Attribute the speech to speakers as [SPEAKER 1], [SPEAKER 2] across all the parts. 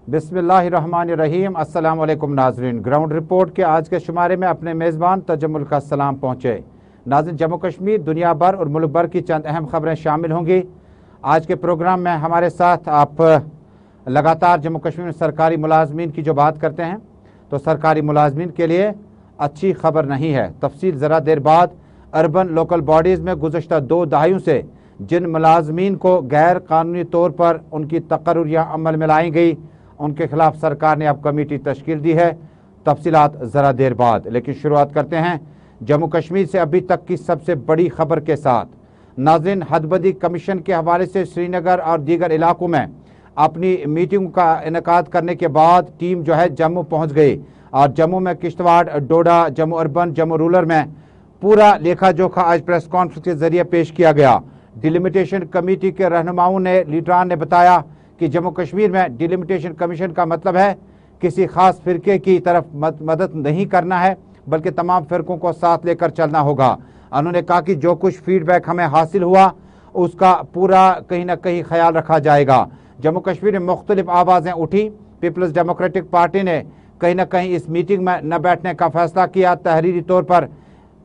[SPEAKER 1] बिस्मिल्लाहिर्रहमानिर्रहीम। अस्सलाम वालेकुम नाज़रीन। ग्राउंड रिपोर्ट के आज के शुमारे में अपने मेज़बान तजम्मुल का सलाम पहुँचे। नाज़रीन, जम्मू कश्मीर, दुनिया भर और मुल्क भर की चंद अहम खबरें शामिल होंगी आज के प्रोग्राम में। हमारे साथ आप लगातार जम्मू कश्मीर में सरकारी मुलाजमीन की जो बात करते हैं, तो सरकारी मुलाजमीन के लिए अच्छी खबर नहीं है। तफसील ज़रा देर बाद। अर्बन लोकल बॉडीज़ में गुज़श्ता 2 दहाइयों से जिन मुलाजमीन को गैर कानूनी तौर पर उनकी तकर्रुरियाँ अमल में लाई गई, उनके खिलाफ सरकार ने अब कमेटी तश्कील दी है। तफसीलात ज़रा देर बाद। लेकिन शुरुआत करते हैं जम्मू कश्मीर से अभी तक की सबसे बड़ी खबर के साथ। नाज़रीन, हदबंदी कमीशन के हवाले से श्रीनगर और दीगर इलाकों में अपनी मीटिंग का इनेकाद करने के बाद टीम जो है जम्मू पहुंच गई और जम्मू में किश्तवाड़, डोडा, जम्मू अर्बन, जम्मू रूरल में पूरा लेखा जोखा आज प्रेस कॉन्फ्रेंस के जरिए पेश किया गया। डिलिमिटेशन कमेटी के रहनुमाओं ने, लीडरान ने बताया कि जम्मू कश्मीर में डिलिमिटेशन कमीशन का मतलब है किसी खास फिरके की तरफ मदद नहीं करना है, बल्कि तमाम फिरकों को साथ लेकर चलना होगा। उन्होंने कहा कि जो कुछ फीडबैक हमें हासिल हुआ उसका पूरा कहीं ना कहीं ख्याल रखा जाएगा। जम्मू कश्मीर में मुख्तलिफ आवाज़ें उठी। पीपल्स डेमोक्रेटिक पार्टी ने कहीं ना कहीं इस मीटिंग में न बैठने का फैसला किया, तहरीरी तौर पर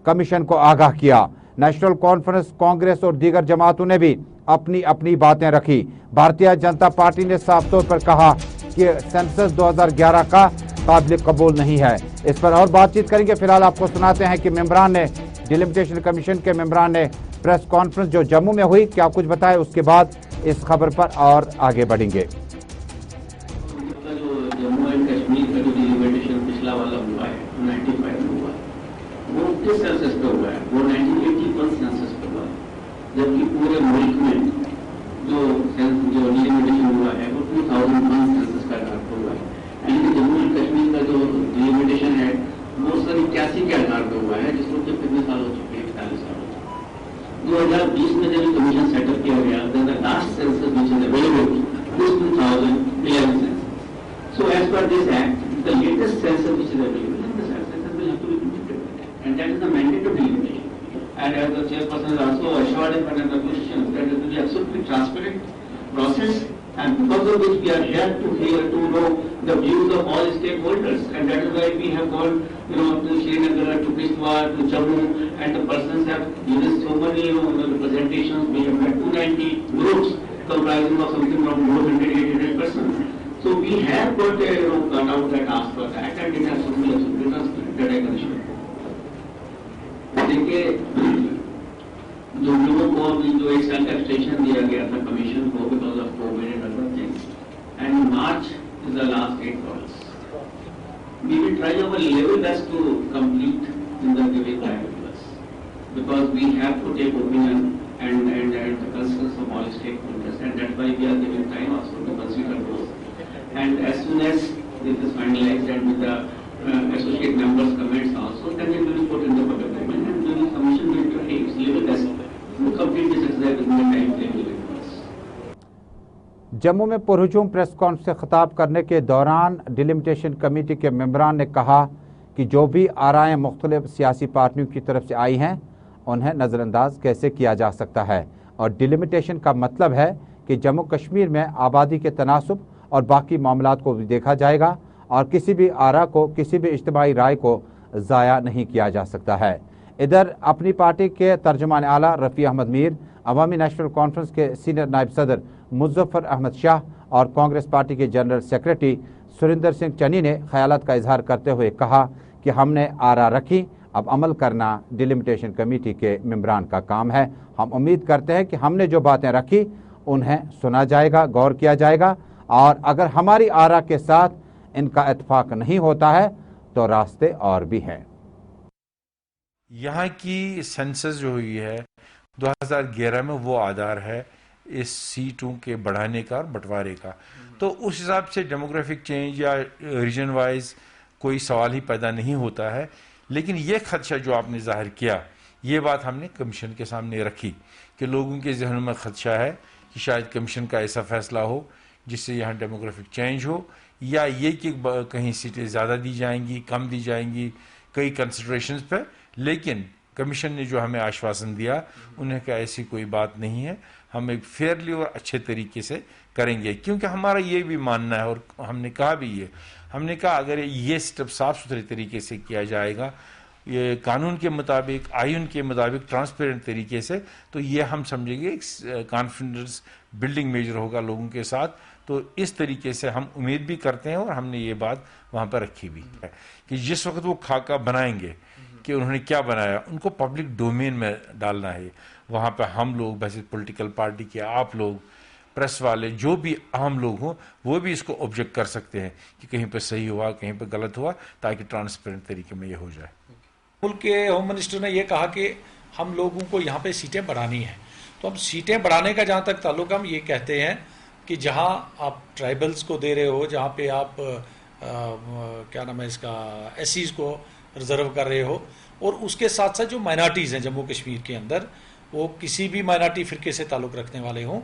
[SPEAKER 1] कमीशन को आगाह किया। नेशनल कॉन्फ्रेंस, कांग्रेस और दीगर जमातों ने भी अपनी अपनी बातें रखी। भारतीय जनता पार्टी ने साफ तौर पर कहा कि सेंसस 2011 का काबिल कबूल नहीं है। इस पर और बातचीत करेंगे। फिलहाल आपको सुनाते हैं कि मेंबरान ने, डिलिमिटेशन कमीशन के मेंबरान ने प्रेस कॉन्फ्रेंस जो जम्मू में हुई, क्या कुछ बताया, उसके बाद इस खबर पर और आगे बढ़ेंगे।
[SPEAKER 2] जम्मू एंड कश्मीर का जो डिलिमिटेशन पिछला वाला हुआ है 95 में हुआ, वो किस सेंसस पे हुआ है? वो 1981 सेंसस पे हुआ है। जबकि पूरे मुल्क में जो डिलिमिटेशन हुआ है वो 2001 सेंसस का आधार पर हुआ है। यानी जम्मू एंड कश्मीर का जो डिलिमिटेशन है वो सन 81 के आधार पर हुआ है, जिसको कि कितने साल हो चुके हैं? 41 साल हो चुके। 2020 में जब कमीशन सेटअप किया गया, then the last census which is available is 2011 census. So as per this act, the latest census which is available in the census will have to be completed, and that is the mandate of delimitation. And as the chairperson has also assured in another question that it will be absolutely transparent process, and because of which we are here to know the views of all stakeholders, and that is why we have gone, to Srinagar, to Kishtwar, to Jammu, and the persons have given so many representations. We have had 290 groups comprising of something around 400-800 persons. So we have got a cut out that ask for that, and it has to be transparent. That I can assure you. देखिए, जो लोगों को अभी जो एक साल का extension दिया गया था कमीशन को because of covid and other things, and March is the last date for us. We will try our level best to complete in the given time to us, because we have to take opinion and the concerns of all stakeholders, and that's why we are giving time also to consider those. And as soon as it is finalized and with the associate members' comments also, then it will be put in the public domain, and the commission will try its level best to complete this exercise within the time frame given to us.
[SPEAKER 1] Jammu में पुरहुजूम press conference से खिताब करने के दौरान delimitation committee के मेंबरान ने कहा कि जो भी आराएं मुख्तलिफ सियासी पार्टियों की तरफ से आई हैं, उन्हें नज़रअंदाज कैसे किया जा सकता है। और डिलिमिटेशन का मतलब है कि जम्मू कश्मीर में आबादी के तनासुब और बाकी मामलात को भी देखा जाएगा और किसी भी आरा को, किसी भी इज्तिमाई राय को ज़ाया नहीं किया जा सकता है। इधर अपनी पार्टी के तर्जुमान आला रफ़ी अहमद मीर, अवामी नेशनल कॉन्फ्रेंस के सीनियर नायब सदर मुज़फ़्फ़र अहमद शाह और कांग्रेस पार्टी के जनरल सेक्रेटरी सुरिंदर सिंह चन्नी ने ख्यालात का इजहार करते हुए कहा कि हमने आरा रखी, अब अमल करना डिलिमिटेशन कमेटी के मेंबरान का काम है। हम उम्मीद करते हैं कि हमने जो बातें रखी उन्हें सुना जाएगा, गौर किया जाएगा, और अगर हमारी आरा के साथ इनका इत्तेफाक नहीं होता है तो रास्ते और भी हैं।
[SPEAKER 3] यहाँ की सेंसस जो हुई है 2011 में, वो आधार है इस सीटों के बढ़ाने का और बंटवारे का। तो उस हिसाब से डेमोग्राफिक चेंज या रीजन वाइज कोई सवाल ही पैदा नहीं होता है। लेकिन ये खदशा जो आपने जाहिर किया, ये बात हमने कमीशन के सामने रखी कि लोगों के जहनों में खदशा है कि शायद कमीशन का ऐसा फैसला हो जिससे यहाँ डेमोग्राफिक चेंज हो, या ये कि कहीं सीटें ज़्यादा दी जाएंगी, कम दी जाएंगी, कई कंसिडरेशंस पे। लेकिन कमीशन ने जो हमें आश्वासन दिया, उन्हें कहा ऐसी कोई बात नहीं है, हम एक फेयरली और अच्छे तरीके से کریں گے، کیونکہ ہمارا یہ بھی ماننا ہے اور ہم نے کہا بھی ہم نے کہا اگر یہ سٹیپ صاف ستھرے طریقے سے کیا جائے گا، یہ قانون کے مطابق، آئین کے مطابق، ٹرانسپیرنٹ طریقے سے، تو یہ ہم سمجھیں گے ایک کانفیڈنس بلڈنگ میجر ہوگا لوگوں کے ساتھ. تو اس طریقے سے ہم امید بھی کرتے ہیں اور ہم نے یہ بات وہاں پر رکھی بھی ہے کہ جس وقت وہ خاکہ بنائیں گے کہ انہوں نے کیا بنایا، ان کو پبلک ڈومین میں ڈالنا ہے. وہاں پہ ہم لوگ ویسے پولیٹیکل پارٹی کے آپ لوگ، پریس والے، جو بھی عام لوگ ہوں، وہ بھی اس کو آبجیکٹ کر سکتے ہیں کہ کہیں پہ صحیح ہوا، کہیں پہ غلط ہوا، تاکہ ٹرانسپیرنٹ طریقے میں یہ ہو جائے.
[SPEAKER 4] ملک کے ہوم منسٹر نے یہ کہا کہ ہم لوگوں کو یہاں پہ سیٹیں بڑھانی ہیں. تو ہم سیٹیں بڑھانے کا جہاں تک تعلق، ہم یہ کہتے ہیں کہ جہاں آپ ٹرائبلز کو دے رہے ہو، جہاں پہ آپ کیا نام ہے اس کا، ایس سیز کو ریزرو کر رہے ہو، اور اس کے ساتھ ساتھ جو مائنارٹیز ہیں جموں کشمیر کے اندر، وہ کسی بھی مائنارٹی فرقے سے تعلق رکھنے والے ہوں،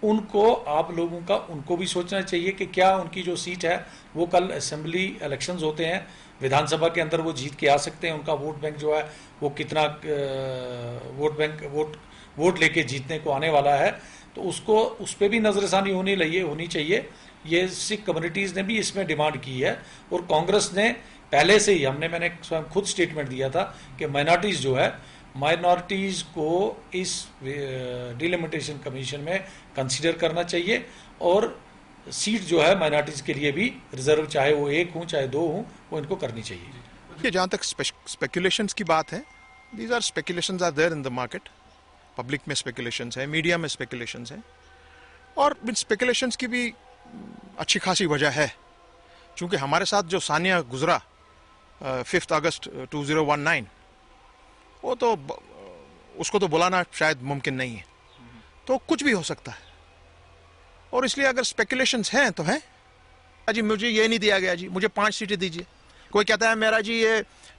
[SPEAKER 4] ان کو آپ لوگوں کا ان کو بھی سوچنا چاہیے کہ کیا ان کی جو سیٹ ہے وہ کل اسمبلی الیکشنز ہوتے ہیں، ودھان سبھا کے اندر وہ جیت کے آ سکتے ہیں، ان کا ووٹ بینک جو ہے وہ کتنا ووٹ لے کے جیتنے کو آنے والا ہے. تو اس پہ بھی نظر ثانی ہونی چاہیے. یہ سکھ کمیونٹیز نے بھی اس میں ڈیمانڈ کی ہے، اور کانگریس نے پہلے سے ہی، میں نے خود سٹیٹمنٹ دیا تھا کہ مائنارٹیز جو ہے، مائنارٹیز کو اس ڈیلیمیٹیشن کمیشن میں کنسیڈر کرنا چاہیے، اور سیٹ جو ہے مائنارٹیز کے لیے بھی ریزرو، چاہے وہ 1 ہوں چاہے 2 ہوں، وہ ان کو کرنی چاہیے.
[SPEAKER 5] جہاں تک اسپیکولیشنس کی بات ہے، these are speculations are there in the market. Public میں اسپیکولیشنز ہیں، میڈیا میں اسپیکولیشنز ہیں، اور ان اسپیکولیشنز کی بھی اچھی خاصی وجہ ہے. چونکہ ہمارے ساتھ جو ثانیہ گزرا 5 اگست 2019، وہ تو اس کو تو بلانا شاید ممکن نہیں ہے، تو کچھ بھی ہو سکتا ہے. اور اس لیے اگر اسپیکولیشنز ہیں تو ہیں. جی مجھے یہ نہیں دیا گیا، جی مجھے 5 سیٹیں دیجیے. کوئی کہتا ہے میرا جی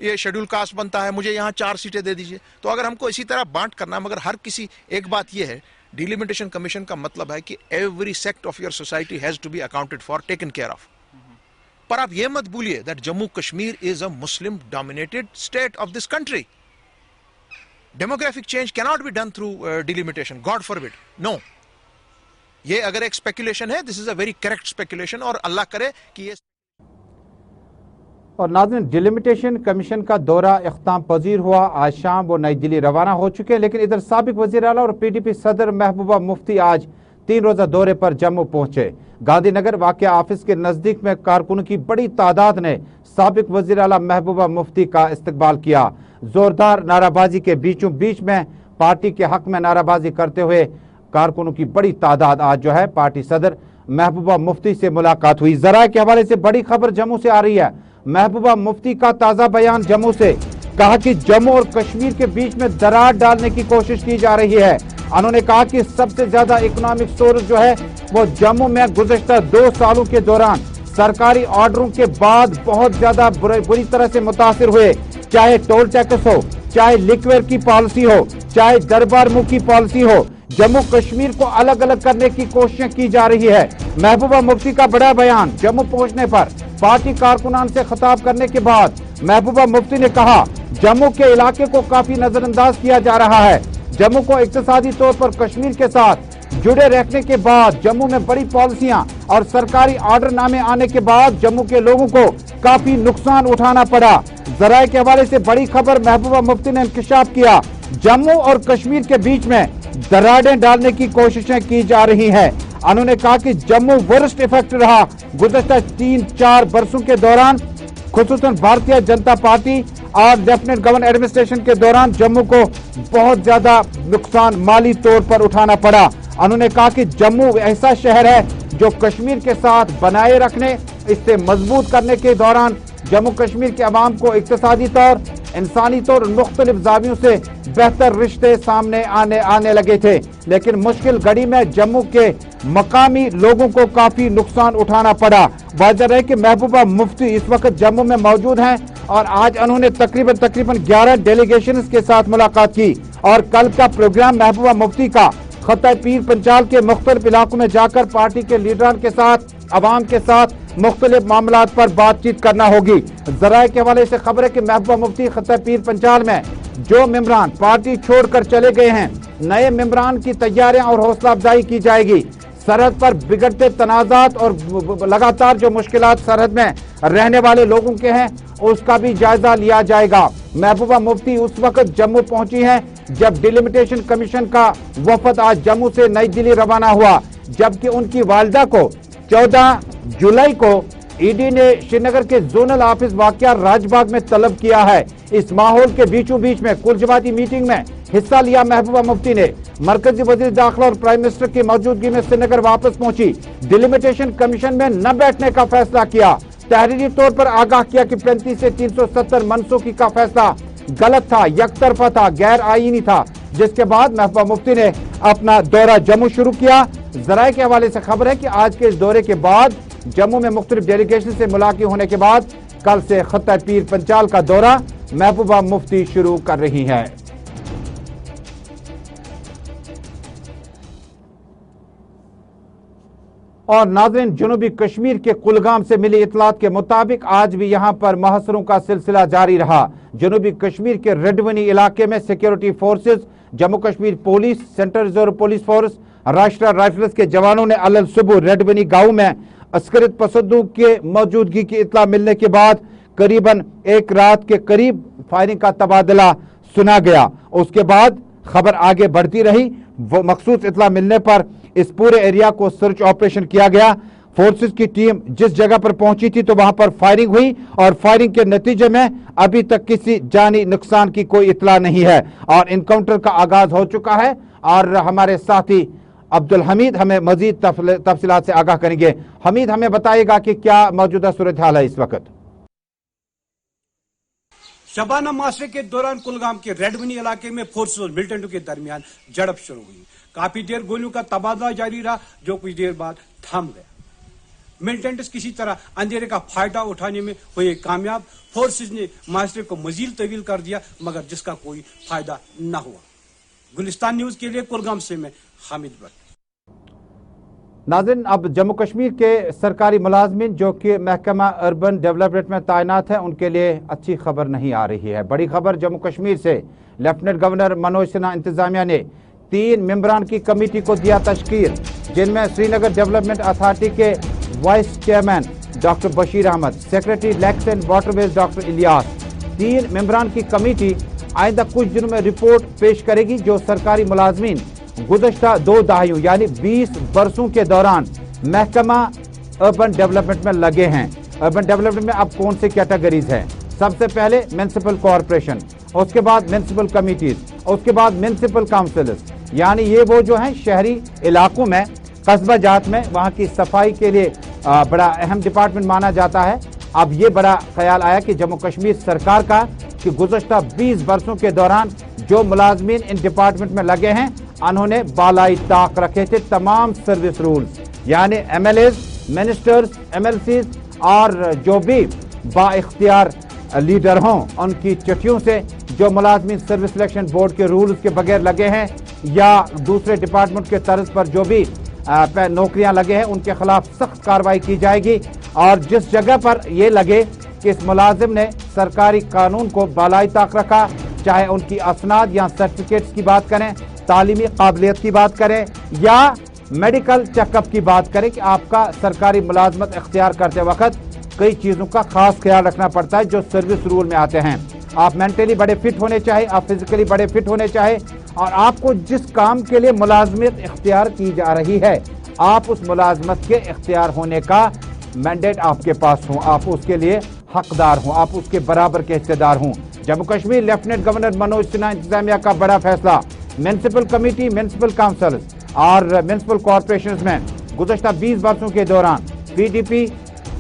[SPEAKER 5] یہ شیڈول کاسٹ بنتا ہے، مجھے یہاں 4 سیٹیں دے دیجیے. تو اگر ہم کو اسی طرح بانٹ کرنا، مگر ہر کسی، ایک بات یہ ہے، ڈیلیمیٹیشن کمیشن کا مطلب ہے کہ every sect of your society has to be accounted for, taken care of. پر آپ یہ مت بھولیے that Jammu Kashmir is a Muslim dominated state of this country. Demographic change cannot be done through delimitation, God forbid. No, یہ اگر ایک speculation ہے، this is a very correct speculation, اور اللہ کرے کہ یہ.
[SPEAKER 1] اور ناظرین، ڈیلیمیٹیشن کمیشن کا دورہ اختتام پذیر ہوا. آج شام وہ نئی دلی روانہ ہو چکے ہیں، لیکن ادھر سابق وزیر اعلیٰ اور پی ڈی پی صدر محبوبہ مفتی آج 3 روزہ دورے پر جموں پہنچے. گاندھی نگر واقع آفس کے نزدیک میں کارکنوں کی بڑی تعداد نے سابق وزیر اعلیٰ محبوبہ مفتی کا استقبال کیا. زوردار نعرہ بازی کے بیچوں بیچ میں پارٹی کے حق میں نعرہ بازی کرتے ہوئے کارکنوں کی بڑی تعداد آج جو ہے پارٹی صدر محبوبہ مفتی سے ملاقات ہوئی. ذرائع کے حوالے سے بڑی خبر جموں سے آ رہی ہے. محبوبہ مفتی کا تازہ بیان جموں سے، کہا کہ جموں اور کشمیر کے بیچ میں دراڑ ڈالنے کی کوشش کی جا رہی ہے. انہوں نے کہا کہ سب سے زیادہ اکنامک سورس جو ہے وہ جموں میں گزشتہ 2 سالوں کے دوران سرکاری آرڈروں کے بعد بہت زیادہ بری طرح سے متاثر ہوئے. چاہے ٹول ٹیکس ہو، چاہے لکوئر کی پالیسی ہو، چاہے دربار منہ کی پالیسی ہو، جموں کشمیر کو الگ الگ کرنے کی کوششیں کی جا رہی ہے. محبوبہ مفتی کا بڑا بیان. جموں پہنچنے پر پارٹی کارکنان سے خطاب کرنے کے بعد محبوبہ مفتی نے کہا جموں کے علاقے کو کافی نظر انداز کیا جا رہا ہے. جموں کو اقتصادی طور پر کشمیر کے ساتھ جڑے رکھنے کے بعد، جموں میں بڑی پالیسیاں اور سرکاری آرڈر نامے آنے کے بعد جموں کے لوگوں کو کافی نقصان اٹھانا پڑا. ذرائع کے حوالے سے بڑی خبر محبوبہ مفتی نے انکشاف کیا، جموں اور کشمیر کے بیچ میں دراڑیں ڈالنے کی کوششیں کی جا رہی ہیں. انہوں نے کہا کہ جموں ورسٹ افیکٹ رہا گزشتہ 3-4 برسوں کے دوران، خصوصاً بھارتیہ جنتا پارٹی اور لیفٹیننٹ گورنر ایڈمنسٹریشن کے دوران جموں کو بہت زیادہ نقصان مالی طور پر اٹھانا پڑا. انہوں نے کہا کہ جموں ایسا شہر ہے جو کشمیر کے ساتھ بنائے رکھنے، اس سے مضبوط کرنے کے دوران جموں کشمیر کے عوام کو اقتصادی طور، انسانی طور مختلف زاویوں سے بہتر رشتے سامنے آنے لگے تھے. لیکن مشکل گھڑی میں جموں کے مقامی لوگوں کو کافی نقصان اٹھانا پڑا. واضح ہے کہ محبوبہ مفتی اس وقت جموں میں موجود ہیں، اور آج انہوں نے تقریباً 11 ڈیلیگیشنز کے ساتھ ملاقات کی، اور کل کا پروگرام محبوبہ مفتی کا خطہ پیر پنچال کے مختلف علاقوں میں جا کر پارٹی کے لیڈران کے ساتھ، عوام کے ساتھ مختلف معاملات پر بات چیت کرنا ہوگی. ذرائع کے حوالے سے خبر ہے کہ محبوبہ مفتی خطہ پیر پنچال میں جو ممبران پارٹی چھوڑ کر چلے گئے ہیں، نئے ممبران کی تیاریاں اور حوصلہ افزائی کی جائے گی. सरहद पर बिगड़ते तनाजात और लगातार जो मुश्किलात सरहद में रहने वाले लोगों के हैं उसका भी जायजा लिया जाएगा। महबूबा मुफ्ती उस वक्त जम्मू पहुंची हैं जब डिलिमिटेशन कमीशन का वफद आज जम्मू से नई दिल्ली रवाना हुआ, जबकि उनकी वालिदा को 14 जुलाई को ईडी ने श्रीनगर के जोनल ऑफिस वाकया राजबाग में तलब किया है। इस माहौल के बीचों बीच में कुल जमाती मीटिंग में हिस्सा लिया महबूबा मुफ्ती ने मरकजी वजीर दाखिला और प्राइम मिनिस्टर की मौजूदगी में श्रीनगर वापस पहुंची। डिलिमिटेशन कमीशन में न बैठने का फैसला किया, तहरीरी तौर पर आगाह किया कि 35 से 370 मनसूखी का फैसला गलत था, यकतरफा था, गैर आईनी था, जिसके बाद महबूबा मुफ्ती ने अपना दौरा जम्मू शुरू किया। जराये के हवाले से खबर है कि आज के इस दौरे के बाद जम्मू में मुख्तलिफ डेलीगेशन से मुलाकात होने के बाद कल से खत्ता पीर पंचाल का दौरा महबूबा मुफ्ती शुरू कर रही है। और नाज़रीन, जनूबी कश्मीर के कुलगाम से मिली इतलात के मुताबिक आज भी यहां पर मुहसरों का सिलसिला जारी रहा। जनूबी कश्मीर के रेडवनी इलाके में security forces, Jammu Kashmir police, central reserve police force, राष्ट्रीय राइफल्स के जवानों ने अलल सुबह रेडवनी गांव में अस्करित पसंदों के मौजूदगी की इतला मिलने के बाद करीबन एक रात के करीब फायरिंग का तबादला सुना गया। उसके बाद खबर आगे बढ़ती रही। वो मखसूस इतला मिलने पर इस पूरे एरिया को सर्च ऑपरेशन किया गया। फोर्सेस की टीम जिस जगह पर पहुंची थी तो वहां पर फायरिंग हुई और फायरिंग के नतीजे में अभी तक किसी जानी नुकसान की कोई इतला नहीं है और इनकाउंटर का आगाज हो चुका है। और हमारे साथी अब्दुल हमीद हमें मजीद तफसीलात से आगाह करेंगे। हमीद, हमें बताइएगा कि क्या मौजूदा सूरत हाल है इस वक्त।
[SPEAKER 6] शबाना माशरे के दौरान कुलगाम के रेडवनी इलाके में फोर्सेस और मिलिटेंटों के दरमियान झड़प शुरू हुई। काफी देर गोलियों का तबादला जारी रहा, जो कुछ देर बाद थम गया। मिलिटेंट्स किसी तरह अंधेरे का फायदा उठाने में हुए कामयाब। फोर्सेस ने माशरे को मजीद तवील कर दिया, मगर जिसका कोई फायदा न हुआ। गुलिस्तान न्यूज के लिए कुलगाम से मैं हामिद भट्ट।
[SPEAKER 1] नाज़रीन, अब जम्मू कश्मीर के सरकारी मुलाजमीन जो कि महकमा अर्बन डेवलपमेंट में तैनात हैं उनके लिए अच्छी खबर नहीं आ रही है। बड़ी खबर जम्मू कश्मीर से, लेफ्टिनेंट गवर्नर मनोज सिन्हा इंतजामिया ने 3 मेंबरान की कमेटी को दिया तश्कील, जिनमें श्रीनगर डेवलपमेंट अथॉरिटी के vice chairman doctor Bashir Ahmad, secretary lakes and waterways doctor Ilyas. 3 मेंबरान की कमेटी आइंदा कुछ दिनों में रिपोर्ट पेश करेगी जो सरकारी मुलाजमीन गुज़श्ता 2 दहाइयों यानी 20 बरसों के दौरान महकमा अर्बन डेवलपमेंट में लगे हैं। अर्बन डेवलपमेंट में अब कौन सी कैटेगरीज हैं? सबसे पहले म्युनिसिपल कॉरपोरेशन, उसके बाद म्युनिसिपल कमिटीज, उसके बाद म्युनिसिपल काउंसिल्स, यानी ये वो जो हैं शहरी इलाकों में, कस्बा जात में वहाँ की सफाई के लिए बड़ा अहम डिपार्टमेंट माना जाता है। अब ये बड़ा ख्याल आया कि जम्मू कश्मीर सरकार का कि गुज़श्ता 20 बरसों के दौरान जो मुलाजमीन इन डिपार्टमेंट में लगे हैं उन्होंने बालाई ताक रखे थे तमाम सर्विस रूल्स, यानी MLAs, मिनिस्टर्स, MLCs और जो भी बाइख्तियार लीडर हों उनकी चिट्ठियों से जो मुलाजमीन सर्विस सिलेक्शन बोर्ड के रूल्स के बगैर लगे हैं या दूसरे डिपार्टमेंट के तर्ज पर जो भी नौकरियां लगे हैं उनके खिलाफ सख्त कार्रवाई की जाएगी। और जिस जगह पर ये लगे कि इस मुलाजिम ने सरकारी कानून को बालाई ताक रखा, चाहे उनकी असनाद या सर्टिफिकेट्स की बात करें, तालीमी काबिलियत की बात करें या मेडिकल चेकअप की बात करें, कि आपका सरकारी मुलाजमत इख्तियार करते वक्त कई चीज़ों का खास ख्याल रखना पड़ता है जो सर्विस रूल में आते हैं। आप मेंटली बड़े फिट होने चाहिए, आप फिजिकली बड़े फिट होने चाहिए और आपको जिस काम के लिए मुलाजमत इख्तियार की जा रही है आप उस मुलाजमत के इख्तियार होने का मैंडेट आपके पास हो, आप उसके लिए हकदार हों, आप उसके बराबर के हिस्सेदार हों। जम्मू कश्मीर लेफ्टिनेंट गवर्नर मनोज सिन्हा इंतजामिया का बड़ा फैसला, म्युनिसिपल कमेटी, म्युनिसिपल काउंसिल और म्युनिसिपल कॉरपोरेशन में गुज़श्ता 20 वर्षों के दौरान PDP,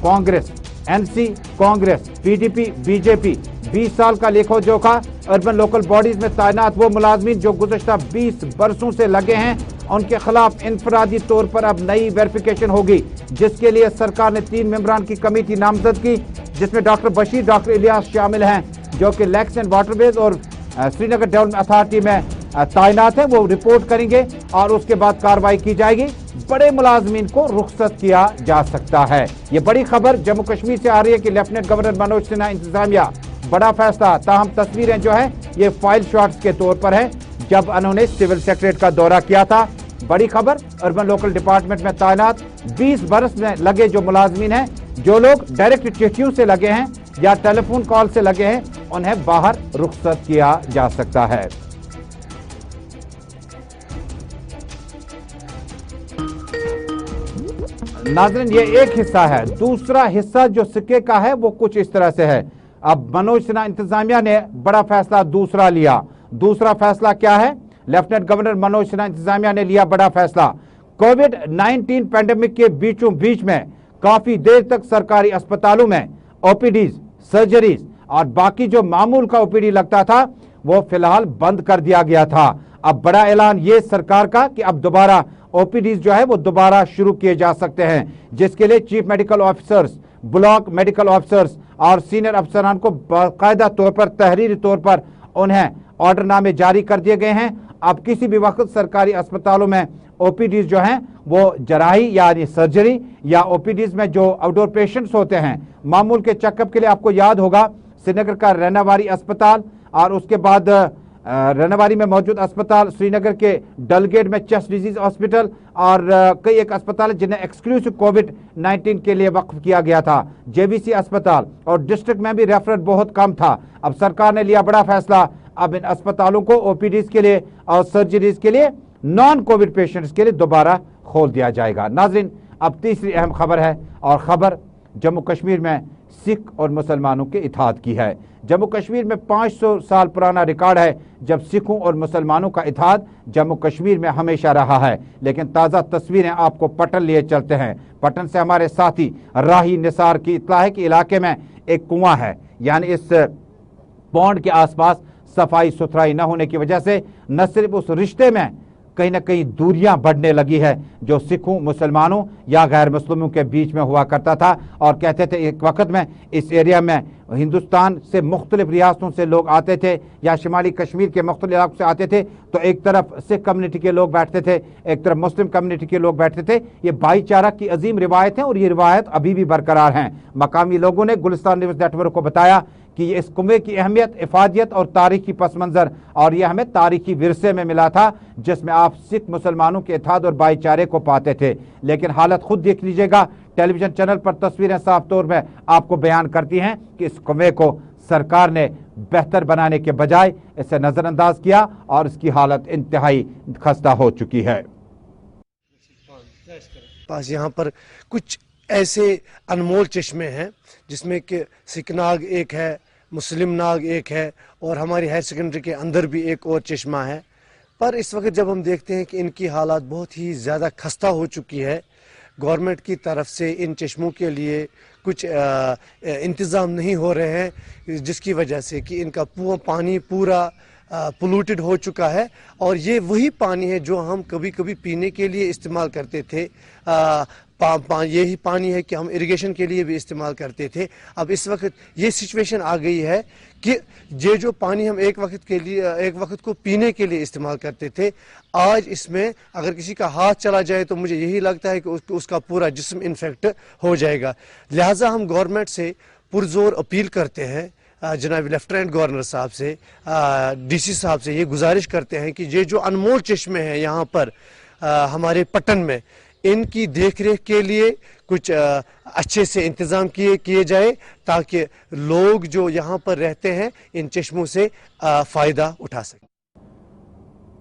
[SPEAKER 1] Congress, NC, Congress, PDP, BJP 20 साल का लेखो जोखा अर्बन लोकल बॉडीज में तैनात वो मुलाजमीन जो गुज़श्ता 20 बरसों से लगे हैं उनके खिलाफ इनफरादी तौर पर अब नई वेरिफिकेशन होगी, जिसके लिए सरकार ने 3 मेंबरान की कमेटी नामजद की, जिसमें डॉक्टर बशीर, डॉक्टर इलियास शामिल हैं जो कि लैक्स एंड वाटरवेज और श्रीनगर डेवलपमेंट अथॉरिटी में तैनात है। वो रिपोर्ट करेंगे और उसके बाद कार्रवाई की जाएगी। बड़े मुलाजमीन को रुखसत किया जा सकता है। ये बड़ी खबर जम्मू कश्मीर से आ रही है कि लेफ्टिनेंट गवर्नर मनोज सिन्हा इंतजामिया बड़ा फैसला, ताहम तस्वीरें जो है ये फाइल शॉट्स के तौर पर है जब उन्होंने सिविल सेक्रेटरीट का दौरा किया था बड़ी खबर, अर्बन लोकल डिपार्टमेंट में तैनात 20 बरस में लगे जो मुलाजमीन हैं, जो लोग डायरेक्ट चिट्ठियों से लगे हैं या टेलीफोन कॉल से लगे हैं, उन्हें बाहर रुखसत किया जा सकता है। नाज़रीन, ये एक हिस्सा है। दूसरा हिस्सा जो सिक्के का है वो कुछ इस तरह से है। अब मनोज सिन्हा इंतजामिया ने बड़ा फैसला दूसरा लिया। दूसरा फैसला क्या है? लेफ्टिनेंट गवर्नर मनोज सिन्हा इंतजामिया ने लिया बड़ा फैसला। कोविड-19 पैंडेमिक के बीचों बीच में काफी देर तक सरकारी अस्पतालों में ओपीडीज, सर्जरीज और बाकी जो मामूल का ओपीडी लगता था वो फिलहाल बंद कर दिया गया था। अब बड़ा ऐलान ये सरकार का कि अब दोबारा ओपीडीज जो है वो दोबारा शुरू किए जा सकते हैं, जिसके लिए chief medical officers, block medical officers और सीनियर अफसरान को बाकायदा तौर पर तहरीरी तौर पर उन्हें ऑर्डरनामे जारी कर दिए गए हैं। अब किसी भी वक्त सरकारी अस्पतालों में ओपीडीज जो हैं वो जराही यानी सर्जरी या ओपीडीज में जो आउटडोर पेशेंट्स होते हैं मामूल के चेकअप के लिए, आपको याद होगा श्रीनगर का रैनावारी अस्पताल और उसके बाद रैनावारी में मौजूद अस्पताल, श्रीनगर के डलगेट में चेस्ट डिजीज हॉस्पिटल और कई एक अस्पताल जिन्हें एक्सक्लूसिव कोविड-19 के लिए वक्फ किया गया था, जेवीसी अस्पताल, और डिस्ट्रिक्ट में भी रेफरेंस बहुत कम था। अब सरकार ने लिया बड़ा फैसला, अब इन अस्पतालों को ओपीडीज के लिए और सर्जरीज के लिए, नॉन कोविड पेशेंट्स के लिए दोबारा खोल दिया जाएगा। नाज़रीन, अब तीसरी अहम खबर है और खबर जम्मू कश्मीर में सिख और मुसलमानों के इत्तेहाद की है। जम्मू कश्मीर में 500 साल पुराना रिकॉर्ड है जब सिखों और मुसलमानों का इत्तेहाद जम्मू कश्मीर में हमेशा रहा है। लेकिन ताज़ा तस्वीरें आपको पटन लिए चलते हैं। पटन से हमारे साथी राही निसार की इत्तला है कि इलाके में एक कुआं है, यानी इस पौंड के आसपास सफाई सुथराई न होने की वजह से न सिर्फ उस रिश्ते में कहीं ना कहीं दूरियां बढ़ने लगी है जो सिखों, मुसलमानों या गैर मुस्लिमों के बीच में हुआ करता था। और कहते थे एक वक्त में इस एरिया में हिंदुस्तान से मुख्तलिफ रियासतों से लोग आते थे या शिमाली कश्मीर के मुख्तलिफ इलाकों से आते थे, तो एक तरफ सिख कम्युनिटी के लोग बैठते थे, एक तरफ मुस्लिम कम्युनिटी के लोग बैठते थे। ये भाईचारा की अजीम रिवायत है और ये रिवायत अभी भी बरकरार हैं। मकामी लोगों ने गुलिस्तान न्यूज़ नेटवर्क को बताया कि इस कुएं की अहमियत, इफादियत और तारीखी पस मंजर और यह हमें तारीखी विरसे में मिला था जिसमें आप सिख मुसलमानों के इत्तेहाद और भाईचारे को पाते थे। लेकिन हालत खुद देख लीजिएगा, टेलीविजन चैनल पर तस्वीरें साफ तौर में आपको बयान करती हैं कि इस कुएं को सरकार ने बेहतर बनाने के बजाय इसे नजरअंदाज किया और इसकी हालत इंतहाई खस्ता हो चुकी है।
[SPEAKER 7] पास यहाँ पर कुछ ऐसे अनमोल चश्मे हैं जिसमें कि सिख नाग एक है, मुस्लिम नाग एक है और हमारी हायर सेकेंडरी के अंदर भी एक और चश्मा है। पर इस वक्त जब हम देखते हैं कि इनकी हालात बहुत ही ज़्यादा खस्ता हो चुकी है, गवर्नमेंट की तरफ से इन चश्मों के लिए कुछ इंतज़ाम नहीं हो रहे हैं, जिसकी वजह से कि इनका पानी पूरा पोल्यूटेड हो चुका है और ये वही पानी है जो हम कभी कभी पीने के लिए इस्तेमाल करते थे। यही पानी है कि हम इरिगेशन के लिए भी इस्तेमाल करते थे। अब इस वक्त ये सिचुएशन आ गई है कि ये जो पानी हम एक वक्त को पीने के लिए इस्तेमाल करते थे, आज इसमें अगर किसी का हाथ चला जाए तो मुझे यही लगता है कि उसका पूरा जिस्म इन्फेक्ट हो जाएगा। लिहाजा हम गवर्नमेंट से पुरजोर अपील करते हैं, जनाब लेफ्टिनेंट गवर्नर साहब से, डीसी साहब से ये गुजारिश करते हैं कि ये जो अनमोल चश्मे हैं यहाँ पर हमारे पटन में, इनकी देखरेख के लिए कुछ अच्छे से इंतज़ाम किए जाए ताकि लोग जो यहाँ पर रहते हैं इन चश्मों से फ़ायदा उठा सकें।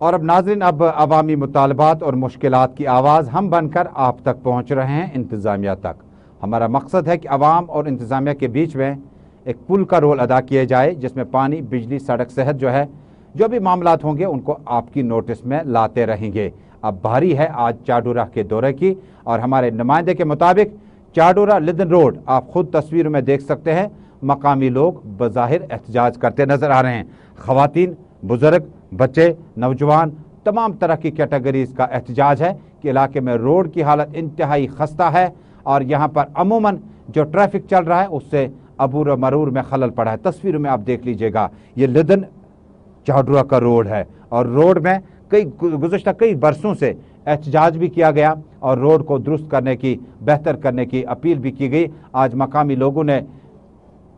[SPEAKER 1] और अब नाज़रीन, अब अवामी मुतालबात और मुश्किलात की आवाज़ हम बनकर आप तक पहुँच रहे हैं, इंतज़ामिया तक। हमारा मकसद है कि अवाम और इंतज़ामिया के बीच में एक पुल का रोल अदा किया जाए जिसमें पानी, बिजली, सड़क, सेहत जो भी मामलात होंगे उनको आपकी नोटिस में लाते रहेंगे। अब बारी है आज चाडोरा के दौरे की और हमारे नुमाइंदे के मुताबिक चाडोरा लिदन रोड आप खुद तस्वीरों में देख सकते हैं, मकामी लोग बज़ाहिर एहतजाज करते नजर आ रहे हैं। ख़वातीन, बुजुर्ग, बच्चे, नौजवान, तमाम तरह की कैटेगरीज का एहतजाज है कि इलाके में रोड की हालत इंतहाई खस्ता है और यहाँ पर अमूमन जो ट्रैफिक चल रहा है उससे अबूर मरूर में खलल पड़ा है। तस्वीरों में आप देख लीजिएगा, ये लिदन चाडोरा का रोड है और रोड में गुज़श्ता कई बरसों से एहतजाज भी किया गया और रोड को दुरुस्त करने की, बेहतर करने की अपील भी की गई। आज मकामी लोगों ने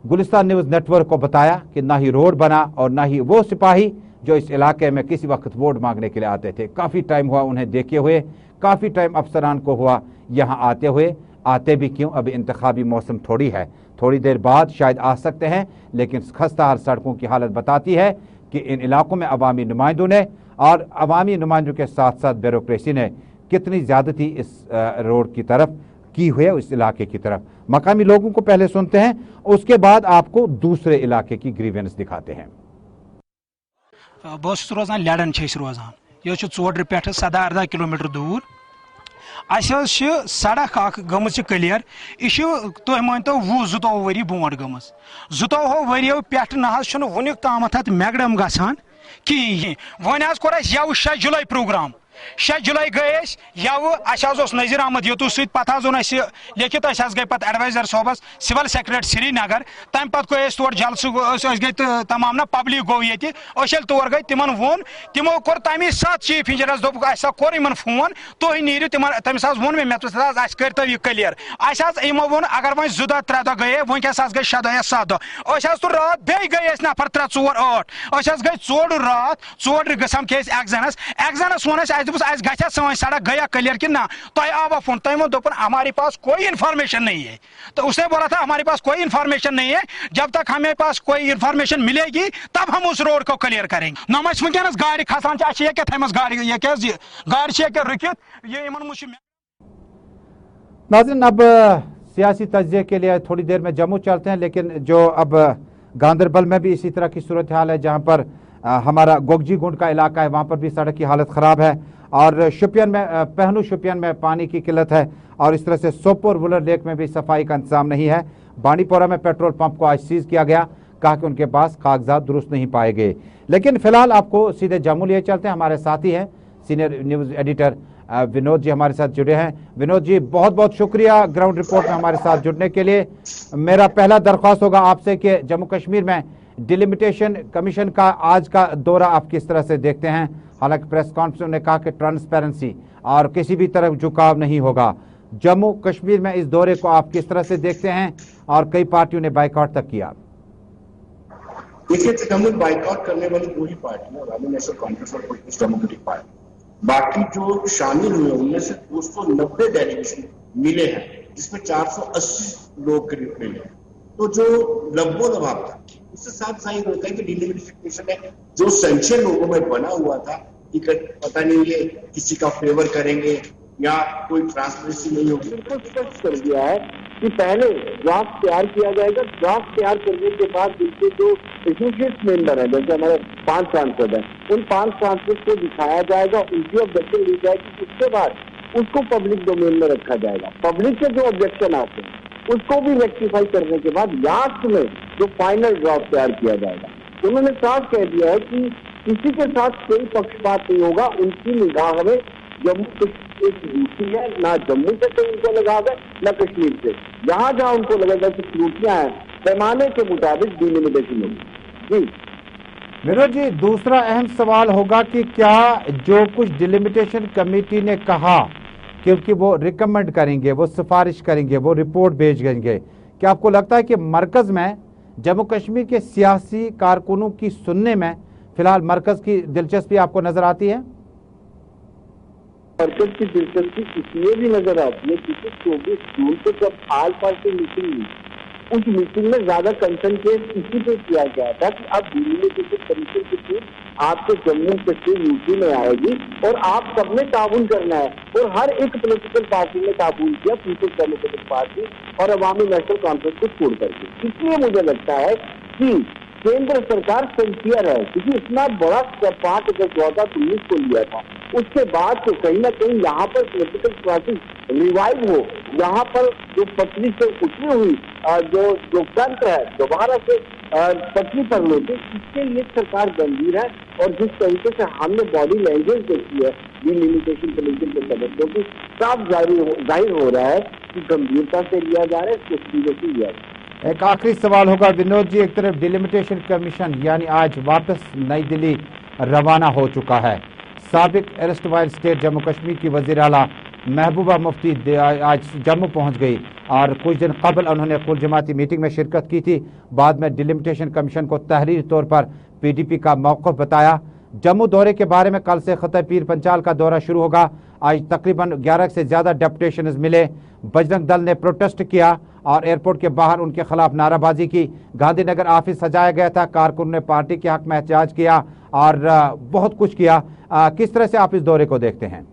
[SPEAKER 1] गुलिस्तान न्यूज़ नेटवर्क को बताया कि ना ही रोड बना और ना ही वो सिपाही जो इस इलाके में किसी वक्त वोट मांगने के लिए आते थे। काफ़ी टाइम हुआ उन्हें देखे हुए, काफ़ी टाइम अफसरान को हुआ यहाँ आते हुए। आते भी क्यों, अभी इंतखाबी मौसम थोड़ी है, थोड़ी देर बाद शायद आ सकते हैं, लेकिन खस्ता हाल सड़कों की हालत बताती है कि इन इलाकों में अवामी नुमाइंदों ने और अवामी नुमाइंदों के साथ साथ ब्यूरोक्रेसी ने कितनी ज़्यादती इस रोड की तरफ की हुई है, इस इलाके की तरफ। मकामी लोगों को पहले सुनते हैं, उसके बाद आपको दूसरे इलाके की ग्रीवेंस दिखाते हैं।
[SPEAKER 8] बहुत रोजान लड़न रोजान यह चोड्र पे 17-18 किलोमीटर दूर सड़क गम क्लियर यह तुम मानतो 20-22 वरी बोट गम 22 वरियो पे वुनिक ताम मैगडम गसान कहीं वन कोर यव 6 जुलाई प्रोग्राम 6 जुलाई गए यव नज़ीर अहमद यतू सत लिखित गई पे एडवाइजर सोबस सिविल सेक्रेटरी श्रीनगर तम पे गए तौर जलसू गई तमाम ना पब्लिक गो ये तौर गई तिमन वोन तिमो कोर तमी सात चीफ इंजीनियरस दोप कोर इन फोन तुम नीरू तमिस वोन मे करो यह क्लियर यमो वोन अगर वो 2-3 दह गए वनकस गई 6 दह या 7 दह तो रात बे गए नफर 3-4-8 गई चोड़ रात चोड़ गम खेस एग्जानस वो गया सन सड़क गया क्लियर कि ना तो आवा फोन तुम दोपन हमारे पास कोई इन्फॉर्मेशन नहीं है। तो उसने बोला था हमारे पास कोई इन्फॉर्मेशन नहीं है, जब तक हमें पास कोई इन्फॉर्मेशन मिलेगी तब हम उस रोड को क्लियर करेंगे। नम वनकस गाड़ी खसान गाड़ी रुकित ये
[SPEAKER 1] नाज़रीन, अब सियासी तज्ज़िये के लिए थोड़ी देर में जम्मू चलते हैं, लेकिन जो अब गांदरबल में भी इसी तरह की सूरत हाल है, जहाँ पर हमारा गोगजी गुंड का इलाका है, वहाँ पर भी सड़क की हालत ख़राब है। और शुपियन में पहलू शुपियन में पानी की किल्लत है, और इस तरह से सोपोर वुलर लेक में भी सफाई का इंतजाम नहीं है। बांडीपोरा में पेट्रोल पंप को आज सीज किया गया, कहा कि उनके पास कागजात दुरुस्त नहीं पाए गए। लेकिन फिलहाल आपको सीधे जम्मू लिए चलते हैं। हमारे साथी हैं senior news editor Vinod ji हमारे साथ जुड़े हैं। विनोद जी, बहुत बहुत शुक्रिया ग्राउंड रिपोर्ट में हमारे साथ जुड़ने के लिए। मेरा पहला दरख्वास्त होगा आपसे कि जम्मू कश्मीर में डिलिमिटेशन कमीशन का आज का दौरा आप किस तरह से देखते हैं? हालांकि प्रेस कॉन्फ्रेंस ने कहा कि ट्रांसपेरेंसी और किसी भी तरफ झुकाव नहीं होगा। जम्मू कश्मीर में इस दौरे को आप किस तरह से देखते हैं? और कई पार्टियों ने बाइकआउट तक किया।
[SPEAKER 9] देखिए, तृणमूल बाइकआउट करने वाली पूरी पार्टी अवामी नेशनल कॉन्फ्रेंस और पीपल्स डेमोक्रेटिक पार्टी, बाकी जो शामिल हुए उनमें से 290 डेलीगेशन मिले हैं, जिसमें 480 लोग करीब मिले हैं। तो जो लब्बो-लबाब था उससे साफ जाहिर होता है कि डिलिमिटेशन में जो संशय लोगों में बना हुआ था कि पता नहीं ये किसी का फेवर करेंगे या कोई ट्रांसपेरेंसी नहीं होगी, बिल्कुल स्पष्ट कर दिया है कि पहले ड्राफ्ट तैयार किया जाएगा। ड्राफ्ट तैयार करने के बाद जिनके जो एसोसिएट मेंबर है, जैसे हमारे 5 सांसद हैं, उन 5 सांसद को दिखाया जाएगा, उनकी ऑब्जेक्शन ली जाएगी। उसके बाद उसको पब्लिक डोमेन में रखा जाएगा। पब्लिक के जो ऑब्जेक्शन आते हैं उसको भी रेक्टिफाई करने के बाद लास्ट में जो फाइनल ड्राफ्ट तैयार किया जाएगा। उन्होंने साफ कह दिया है कि किसी के साथ कोई पक्षपात नहीं होगा। उनकी निगाह में जम्मू एक यूटी है, ना जम्मू से कोई उनको लगाव है ना कश्मीर से। जहां जहां उनको लगेगा कि त्रुटियां हैं, पैमाने के मुताबिक डिलिमिटेशन होगी। जी
[SPEAKER 1] विनोद जी, दूसरा अहम सवाल होगा कि क्या जो कुछ डिलिमिटेशन कमेटी ने कहा, क्योंकि वो रिकमेंड करेंगे, वो सिफारिश करेंगे, वो रिपोर्ट भेज देंगे, क्या आपको लगता है कि मरकज में जम्मू कश्मीर के सियासी कारकुनों की सुनने में फिलहाल मरकज की दिलचस्पी आपको नजर आती है?
[SPEAKER 9] मरकज की दिलचस्पी इसलिए भी नजर आती है क्योंकि 24 जून को जब आल पार्टी मीटिंग हुई, उस मीटिंग में ज्यादा कंसंट्रेट इसी पे किया गया था कि अब डिलिमिटेशन कमीशन की टीम आपके जम्मू कश्मीर यूटी में आएगी और आप सबने ताउन करना है। और हर एक पॉलिटिकल पार्टी ने ताउन किया, पीपल्स डेमोक्रेटिक पार्टी और अवामी नेशनल कॉन्फ्रेंस को छोड़ करके। इसलिए मुझे लगता है कि केंद्र सरकार सिंसियर है, क्योंकि इतना बड़ा 5 अगस्त 2019 को लिया था। उसके बाद तो कहीं ना कहीं यहाँ पर पॉलिटिकल प्रोसेस रिवाइव हो, यहाँ पर जो पटरी से उतरी हुई जो तंत्र है दोबारा से पटरी पर लेके, इसके लिए सरकार गंभीर है। और जिस तरीके से हमने बॉडी लैंग्वेज देखी है डिलिमिटेशन कमीशन के सदस्यों की, साफ जाहिर हो रहा है कि गंभीरता से लिया जा रहा है, इसको सीरियसली लिया जा रहा है।
[SPEAKER 1] एक आखिरी सवाल होगा विनोद जी, एक तरफ डिलिमिटेशन कमीशन यानी आज वापस नई दिल्ली रवाना हो चुका है। साबिक एरस्टवाइल स्टेट जम्मू कश्मीर की वज़ीर आला महबूबा मुफ्ती आज जम्मू पहुंच गई और कुछ दिन कबल उन्होंने कुल जमाती मीटिंग में शिरकत की थी। बाद में डिलिमिटेशन कमीशन को तहरीरी तौर पर PDP का मौक़िफ़ बताया। जम्मू दौरे के बारे में कल से खत्े पीर पंचाल का दौरा शुरू होगा। आज तकरीबन 11 से ज्यादा डेपुटेशन मिले। बजरंग दल ने प्रोटेस्ट किया और एयरपोर्ट के बाहर उनके खिलाफ नाराबाजी की। गांधीनगर ऑफिस सजाया गया था। कारकुन ने पार्टी के हक में एहतजाज किया और बहुत कुछ किया। किस तरह से आप इस दौरे को देखते हैं?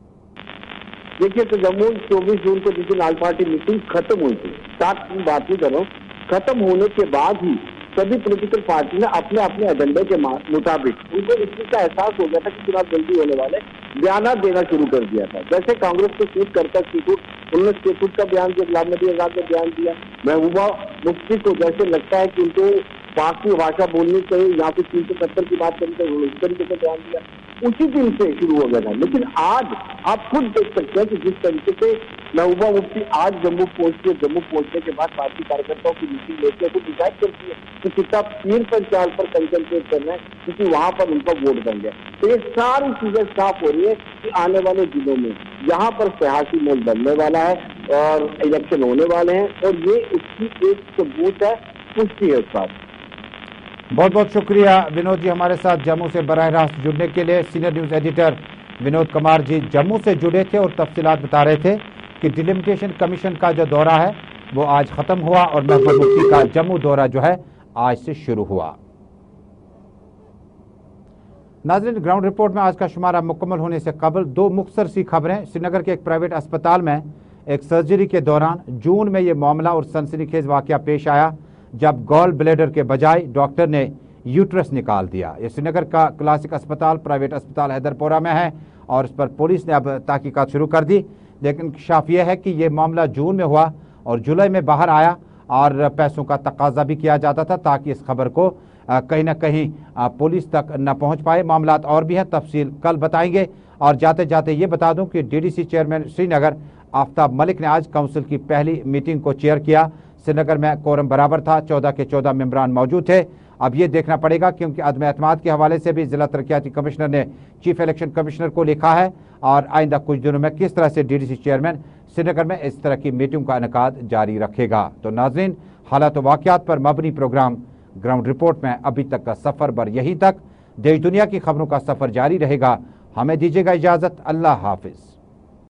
[SPEAKER 9] देखिए, तो जम्मू 24 जून को जिस दिन ऑल पार्टी मीटिंग खत्म हुई थी, साथ बात ही करो, खत्म होने के बाद ही सभी पॉलिटिकल पार्टी ने अपने अपने एजेंडे के मुताबिक, उनको इस चीज का एहसास हो गया था कि चुनाव जल्दी होने वाले, बयान देना शुरू कर दिया था। जैसे कांग्रेस को सूट करता स्टेटूट, उन्होंने स्टेटूट का बयान दिया, गुलाम नबी आजाद ने बयान दिया। महबूबा मुफ्ती को जैसे लगता है कि उनको पाक भाषा बोलनी चाहिए या फिर 370 की बात करनी चाहिए, उस तरीके से बयान दिया। उसी दिन से शुरू हो गया था। लेकिन आज आप खुद देख सकते हैं कि जिस तरीके से महबूबा मुफ्ती आज जम्मू पहुंचती है, जम्मू पहुंचने के बाद पार्टी कार्यकर्ताओं की मीटिंग लेकर तो डिसाइड करती है कि कितना पीर पंचाल पर कंसंट्रेट करना है, क्योंकि वहां पर उनका वोट बन गया। तो ये सारी चीजें साफ हो रही है कि आने वाले दिनों में यहाँ पर सियासी मोल बनने वाला है और इलेक्शन होने वाले हैं, और ये उसकी एक सबूत है, पुष्टि है इस बात।
[SPEAKER 1] बहुत बहुत शुक्रिया विनोद जी हमारे साथ जम्मू से बराह रास्त जुड़ने के लिए। Senior news editor Vinod Kumar ji Jammu से जुड़े थे और तफसीलात बता रहे थे कि डिलिमिटेशन कमीशन का जो दौरा है वो आज ख़त्म हुआ और महबूबा मुफ्ती का जम्मू दौरा जो है आज से शुरू हुआ। नाज़रीन, ग्राउंड रिपोर्ट में आज का शुमारा मुकम्मल होने से कबल दो मुख्तसर सी खबरें। श्रीनगर के एक प्राइवेट अस्पताल में एक सर्जरी के दौरान जून में ये मामला और सनसनीखेज वाक़या पेश आया जब गॉल ब्लैडर के बजाय डॉक्टर ने यूट्रस निकाल दिया। ये श्रीनगर का क्लासिक अस्पताल प्राइवेट अस्पताल हैदरपोरा में है और इस पर पुलिस ने अब तहकीकात शुरू कर दी। लेकिन इंकशाफ यह है कि ये मामला जून में हुआ और जुलाई में बाहर आया और पैसों का तकाजा भी किया जाता था ताकि इस खबर को कहीं ना कहीं पुलिस तक न पहुंच पाए। मामलात और भी हैं, तफसील कल बताएंगे। और जाते जाते ये बता दूं कि डीडीसी चेयरमैन श्रीनगर आफ्ताब मलिक ने आज काउंसिल की पहली मीटिंग को चेयर किया। श्रीनगर में कोरम बराबर था, 14 के 14 मेंबरान मौजूद थे। अब ये देखना पड़ेगा क्योंकि अदम एतमाद के हवाले से भी जिला तरक्याती कमिश्नर ने चीफ इलेक्शन कमिश्नर को लिखा है और आइंदा कुछ दिनों में किस तरह से डीडीसी चेयरमैन श्रीनगर में इस तरह की मीटिंग का इनेकाद जारी रखेगा। तो नाज़रीन, हालात व वाक़यात पर मबनी प्रोग्राम ग्राउंड रिपोर्ट में अभी तक का सफ़र बर यहीं तक। देश दुनिया की खबरों का सफ़र जारी रहेगा। हमें दीजिएगा इजाज़त। अल्लाह हाफिज़।